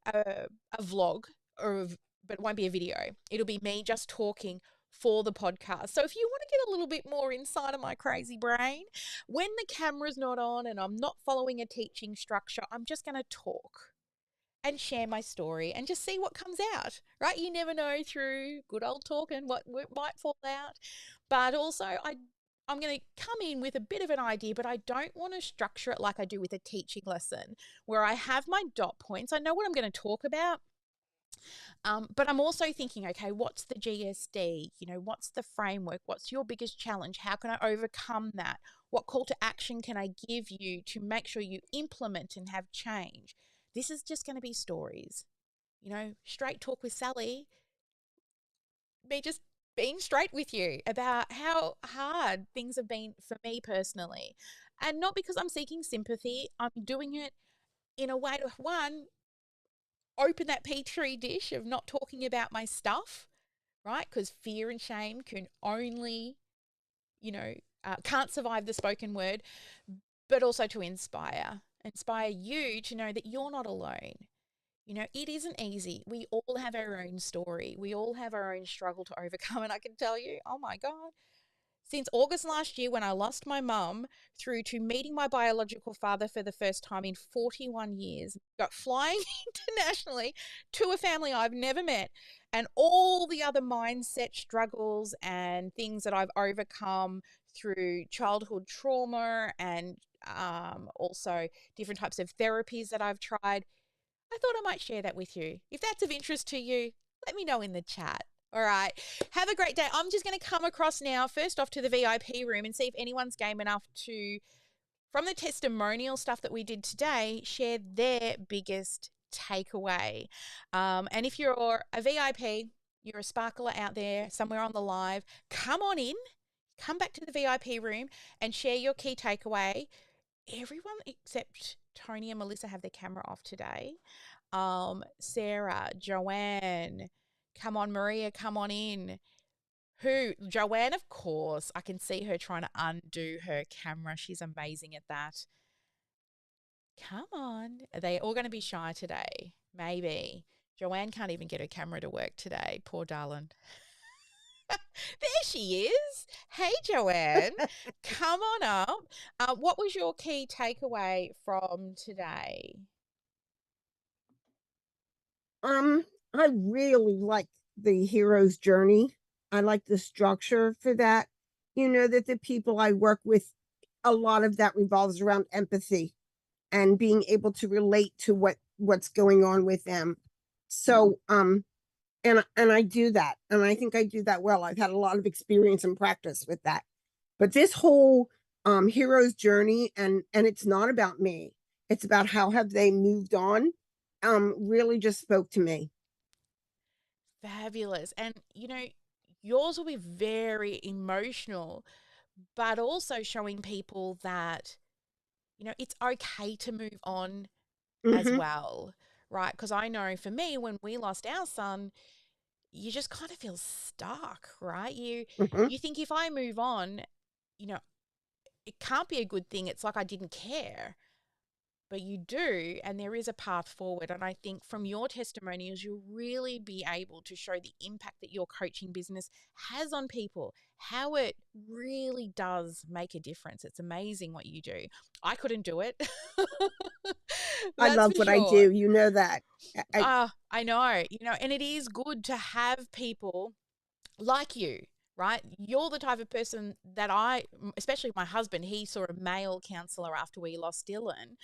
Speaker 1: vlog, but it won't be a video. It'll be me just talking for the podcast. So if you want to get a little bit more inside of my crazy brain, when the camera's not on and I'm not following a teaching structure, I'm just going to talk and share my story and just see what comes out, right? You never know through good old talk and what might fall out. But also, I'm going to come in with a bit of an idea, but I don't want to structure it like I do with a teaching lesson where I have my dot points. I know what I'm going to talk about. But I'm also thinking, okay, what's the GSD? What's the framework? What's your biggest challenge? How can I overcome that? What call to action can I give you to make sure you implement and have change? This is just going to be stories. Straight talk with Sally, me just being straight with you about how hard things have been for me personally. And not because I'm seeking sympathy, I'm doing it in a way to, one, open that petri dish of not talking about my stuff, right? Because fear and shame can only, can't survive the spoken word, but also to inspire you to know that you're not alone. It isn't easy. We all have our own story. We all have our own struggle to overcome. And I can tell you, oh my God, since August last year, when I lost my mum, through to meeting my biological father for the first time in 41 years, got flying internationally to a family I've never met, and all the other mindset struggles and things that I've overcome through childhood trauma and also different types of therapies that I've tried. I thought I might share that with you. If that's of interest to you, let me know in the chat. All right. Have a great day. I'm just going to come across now, first off, to the VIP room and see if anyone's game enough to, from the testimonial stuff that we did today, share their biggest takeaway. And if you're a VIP, you're a sparkler out there somewhere on the live, come on in, come back to the VIP room and share your key takeaway. Everyone except Tony and Melissa have their camera off today. Sarah, Joanne, come on, Maria, come on in. Who? Joanne, of course. I can see her trying to undo her camera. She's amazing at that. Come on. Are they all going to be shy today? Maybe. Joanne can't even get her camera to work today. Poor darling. There she is. Hey, Joanne. Come on up. What was your key takeaway from today?
Speaker 3: Um, I really like the hero's journey. I like the structure for that. That the people I work with, a lot of that revolves around empathy and being able to relate to what's going on with them. So, and I do that, and I think I do that well. I've had a lot of experience and practice with that. But this whole hero's journey, and it's not about me. It's about how have they moved on. Really just spoke to me.
Speaker 1: Fabulous. And, yours will be very emotional, but also showing people that, it's okay to move on as
Speaker 3: Hmm.
Speaker 1: well, right? Because I know for me, when we lost our son, you just kind of feel stuck, right? You
Speaker 3: Hmm.
Speaker 1: you think if I move on, you know, it can't be a good thing. It's like I didn't care. But you do, and there is a path forward. And I think from your testimonials, you'll really be able to show the impact that your coaching business has on people, how it really does make a difference. It's amazing what you do. I couldn't do it.
Speaker 3: I
Speaker 1: That's
Speaker 3: love
Speaker 1: for
Speaker 3: what I
Speaker 1: sure.
Speaker 3: do. You know that. I
Speaker 1: I know, and it is good to have people like you, right? You're the type of person that especially my husband, he saw a male counselor after we lost Dylan.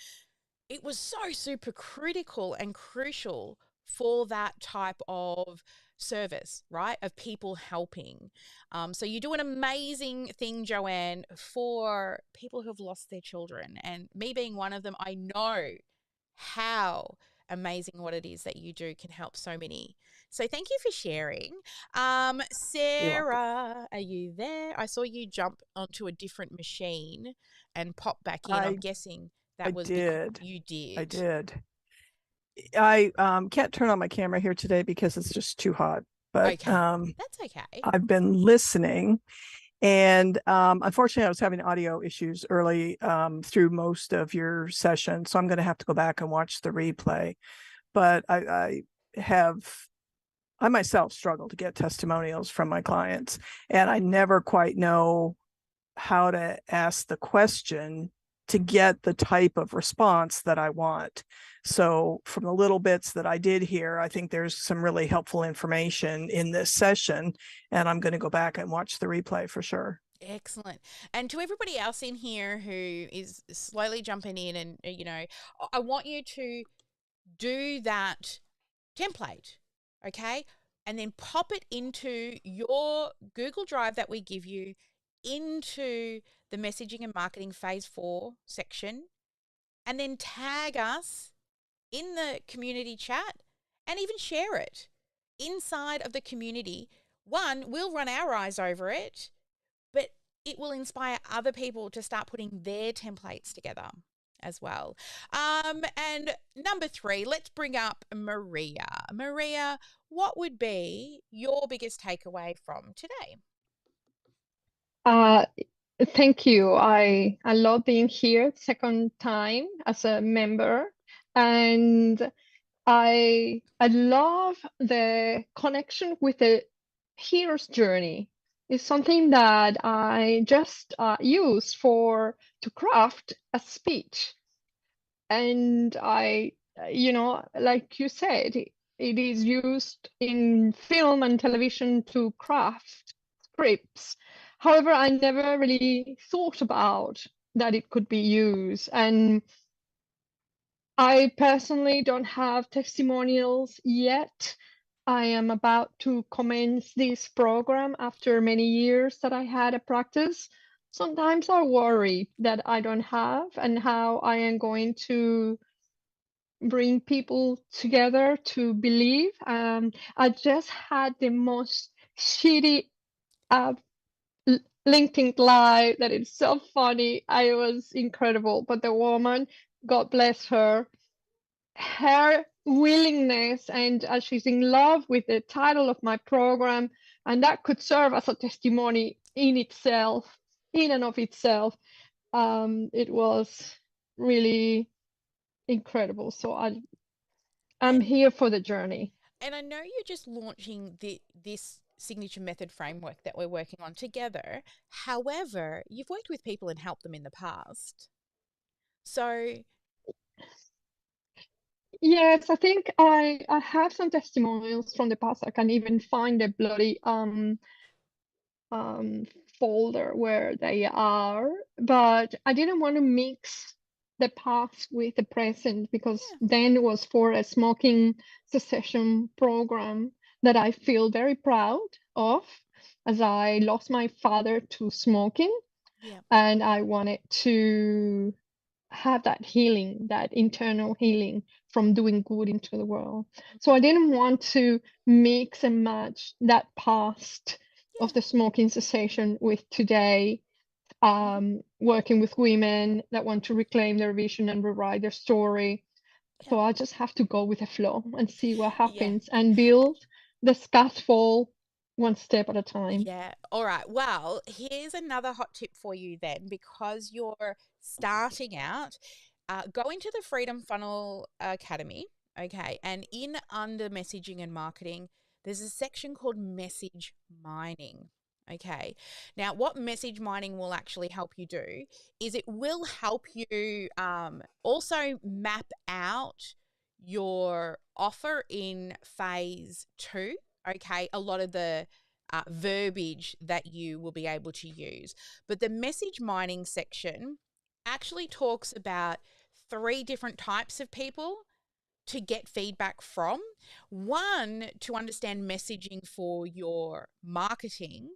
Speaker 1: It was so super critical and crucial for that type of service, right? Of people helping. So you do an amazing thing, Joanne, for people who have lost their children. And me being one of them, I know how amazing what it is that you do can help so many. So thank you for sharing.
Speaker 3: you're welcome.
Speaker 1: Sarah, are you there? I saw you jump onto a different machine and pop back in. I'm
Speaker 4: I
Speaker 1: guessing
Speaker 4: I
Speaker 1: that was because
Speaker 4: did.
Speaker 1: you
Speaker 4: I
Speaker 1: did.
Speaker 4: did. I can't turn on my camera here today because it's just too hot. But
Speaker 1: Okay. That's okay.
Speaker 4: I've been listening, and unfortunately, I was having audio issues early through most of your session, so I'm going to have to go back and watch the replay. But I myself struggle to get testimonials from my clients, and I never quite know how to ask the question to get the type of response that I want. So from the little bits that I did here, I think there's some really helpful information in this session, and I'm going to go back and watch the replay for sure.
Speaker 1: Excellent. And to everybody else in here who is slowly jumping in, and, I want you to do that template, okay? And then pop it into your Google Drive that we give you into the messaging and marketing phase 4 section, and then tag us in the community chat and even share it inside of the community. One, we'll run our eyes over it, but it will inspire other people to start putting their templates together as well. And number 3, let's bring up Maria. Maria, what would be your biggest takeaway from today?
Speaker 5: Uh, Thank you. I love being here second time as a member, and I love the connection with the hero's journey. It's something that I just use to craft a speech, and like you said, it is used in film and television to craft scripts. However, I never really thought about that it could be used, and I personally don't have testimonials yet. I am about to commence this program after many years that I had a practice. Sometimes I worry that I don't have and how I am going to bring people together to believe. I just had the most shitty uh, LinkedIn live that is so funny. I was incredible, but the woman, God bless her, her willingness, and she's in love with the title of my program, and that could serve as a testimony in itself, in and of itself. It was really incredible. So I'm
Speaker 1: And
Speaker 5: here for the journey.
Speaker 1: and I know you're just launching this signature method framework that we're working on together. However, you've worked with people and helped them in the past. So,
Speaker 5: Yes, I think I have some testimonials from the past. I can even find a bloody folder where they are, but I didn't want to mix the past with the present, because
Speaker 1: yeah,
Speaker 5: then it was for a smoking cessation program that I feel very proud of, as I lost my father to smoking,
Speaker 1: yeah,
Speaker 5: and I wanted to have that healing, that internal healing from doing good into the world. So I didn't want to mix and match that past of
Speaker 1: yeah,
Speaker 5: the smoking cessation with today,
Speaker 1: mhm,
Speaker 5: working with women that want to reclaim their vision and rewrite their story.
Speaker 1: yeah,
Speaker 5: So I just have to go with the flow and see what
Speaker 1: yeah.
Speaker 5: happens and build the scaffold one step at a time.
Speaker 1: Yeah. All right. Well, here's another hot tip for you then, because you're starting out. Go into the Freedom Funnel Academy. Okay. And in under messaging and marketing, there's a section called message mining. Okay. Now, what message mining will actually help you do is it will help you also map out your offer in phase 2. Okay. A lot of the verbiage that you will be able to use. But the message mining section actually talks about 3 different types of people to get feedback from. One, to understand messaging for your marketing,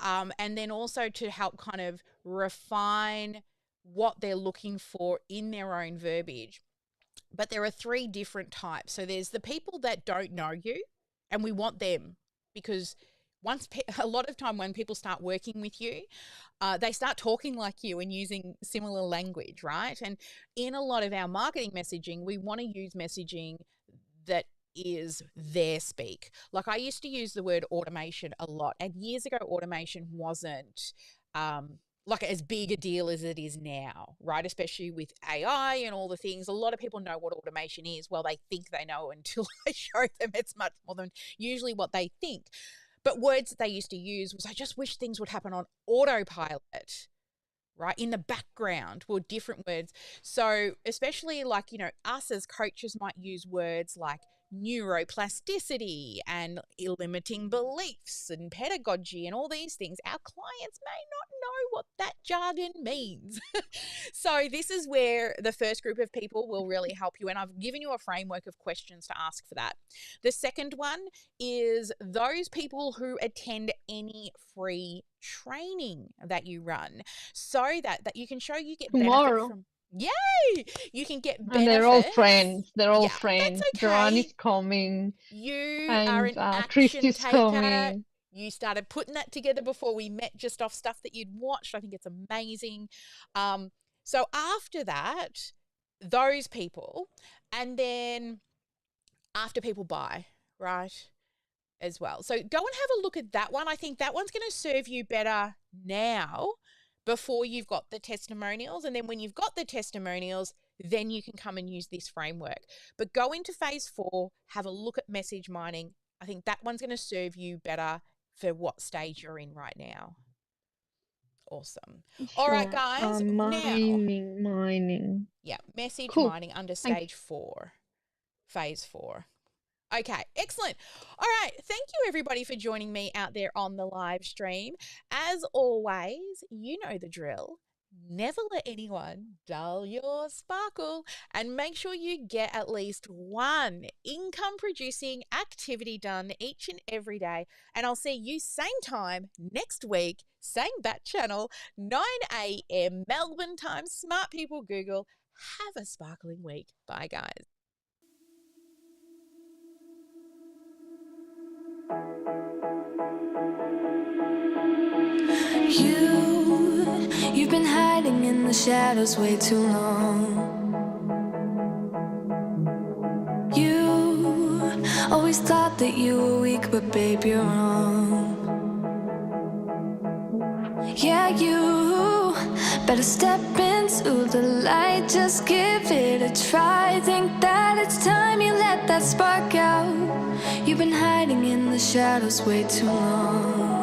Speaker 1: and then also to help kind of refine what they're looking for in their own verbiage. But there are 3 different types. So there's the people that don't know you, and we want them because a lot of time when people start working with you, they start talking like you and using similar language, right? And in a lot of our marketing messaging, we want to use messaging that is their speak. Like I used to use the word automation a lot, and years ago, automation wasn't like as big a deal as it is now, right? Especially with AI and all the things. A lot of people know what automation is. Well, they think they know until I show them it's much more than usually what they think. But words that they used to use was, I just wish things would happen on autopilot, right? In the background were different words. So, especially like, us as coaches might use words like neuroplasticity and limiting beliefs and pedagogy and all these things. Our clients may not know what that jargon means. So, this is where the first group of people will really help you. And I've given you a framework of questions to ask for that. The second one is those people who attend any free training that you run, so that you can show you get benefit
Speaker 5: Tomorrow.
Speaker 1: from. Yay! You can get
Speaker 5: And they're all
Speaker 1: benefits.
Speaker 5: friends. They're all
Speaker 1: Yeah, that's
Speaker 5: friends. Joanne
Speaker 1: okay.
Speaker 5: is coming,
Speaker 1: You are
Speaker 5: and
Speaker 1: an
Speaker 5: Christy
Speaker 1: action
Speaker 5: is
Speaker 1: taker.
Speaker 5: coming.
Speaker 1: You started putting that together before we met, just off stuff that you'd watched. I think it's amazing. So after that, those people, and then after people buy, right? As well. So go and have a look at that one. I think that one's going to serve you better now before you've got the testimonials. And then when you've got the testimonials, then you can come and use this framework. But go into phase 4, have a look at message mining. I think that one's going to serve you better for what stage you're in right now. Awesome. All right,
Speaker 5: Sure.
Speaker 1: guys. Now,
Speaker 5: Mining.
Speaker 1: yeah, message
Speaker 5: Cool.
Speaker 1: mining under
Speaker 5: Thank
Speaker 1: stage 4, phase 4. Okay, excellent. All right, thank you everybody for joining me out there on the live stream. As always, you know the drill. Never let anyone dull your sparkle, and make sure you get at least one income producing activity done each and every day. And I'll see you same time next week, same bat channel, 9 a.m. Melbourne time, Smart People Google. Have a sparkling week. Bye, guys.
Speaker 2: You've been hiding in the shadows way too long. You Always thought that you were weak, but babe, you're wrong. Yeah, you better step into the light, just give it a try. Think that it's time you let that spark out. You've been hiding in the shadows way too long.